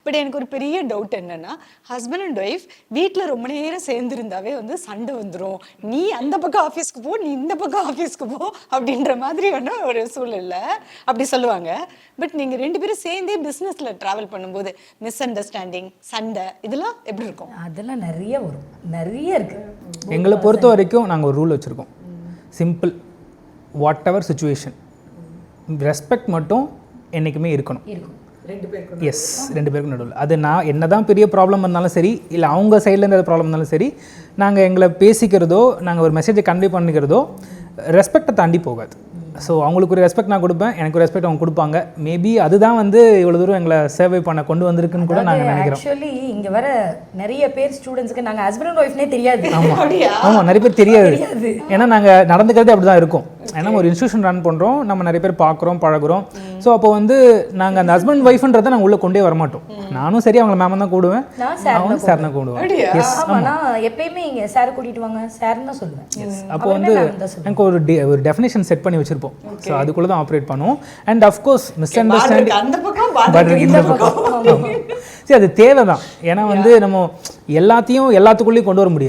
But எனக்கு ஒரு பெரிய டவுட் என்னன்னா, ஹஸ்பண்ட் அண்ட் ஒய்ஃப் வீட்டில் ரொம்ப நேரம் சேர்ந்துருந்தாவே வந்து சண்டை வந்துடும். நீ அந்த பக்கம் ஆஃபீஸ்க்கு போ, நீ இந்த பக்கம் ஆஃபீஸ்க்கு போ அப்படின்ற மாதிரியான ஒரு சூழல்ல அப்படி சொல்லுவாங்க. பட் நீங்கள் 2 பேரும் சேர்ந்தே பிஸ்னஸில் ட்ராவல் பண்ணும்போது மிஸ் அண்டர்ஸ்டாண்டிங், சண்டை இதெல்லாம் எப்படி இருக்கும்? அதெல்லாம் நிறைய வரும், நிறைய இருக்குது. எங்களை பொறுத்த வரைக்கும் நாங்கள் ஒரு ரூல் வச்சுருக்கோம். Simple, what ever situation, respect மட்டும் என்றைக்குமே இருக்கணும். எஸ், 2 பேருக்கும் நடுவில். அது நான் என்ன தான் பெரிய ப்ராப்ளம் இருந்தாலும் சரி, இல்லை அவங்க சைட்லேருந்து எதாவது ப்ராப்ளம் இருந்தாலும் சரி, நாங்கள் எங்களை பேசிக்கிறதோ, நாங்கள் ஒரு மெசேஜை கன்வே பண்ணிக்கிறதோ ரெஸ்பெக்டை தாண்டி போகாது. ஸோ அவங்களுக்கு ஒரு ரெஸ்பெக்ட் நான் கொடுப்பேன், எனக்கு ஒரு ரெஸ்பெக்ட் அவங்க கொடுப்பாங்க. மேபி அதுதான் வந்து இவ்வளோ தூரம் எங்களை சேவை பண்ண கொண்டு வந்திருக்குன்னு கூட நாங்கள் நினைக்கிறோம். ஆக்சுவலி இங்கே வர நிறைய பேர் ஸ்டூடெண்ட்ஸ்க்கு நாங்கள் ஹஸ்பண்ட் அண்ட் ஒய்ஃப்னே தெரியாது. ஆமாம், நிறைய பேர் தெரியாது. ஏன்னா நாங்கள் நடந்துக்கிறதே அப்படி தான் இருக்கும். ஏன்னா ஒரு இன்ஸ்டியூஷன் ரன் பண்ணுறோம், நம்ம நிறைய பேர் பார்க்குறோம், பழகுறோம். ஸோ அப்போ வந்து நாங்கள் அந்த ஹஸ்பண்ட் ஒய்ஃப்ன்றதை நாங்கள் உள்ளே கொண்டே வரமாட்டோம். நானும் சரி அவங்கள மேம் தான் கூடுவேன், அவங்களும் சார் தான் கூடுவேன். எஸ், ஆமாம், நான் எப்பயுமே இங்கே சார் கூட்டிகிட்டு வாங்க சார்னு தான் சொல்லுவேன். எஸ், அப்போ வந்து எனக்கு ஒரு டெஃபினேஷன் செட் பண்ணி வச்சுருப்போம். ஸோ அதுக்குள்ளே தான் ஆப்ரேட் பண்ணுவோம். அண்ட் அஃப்கோர்ஸ் மிஸ் அண்டர்ஸ்டாண்டிங் இந்த பக்கம் சரி, அது தேவை தான். ஏன்னா வந்து நம்ம எல்லாத்துக்குள்ளேயும் கொண்டு வர முடியாது.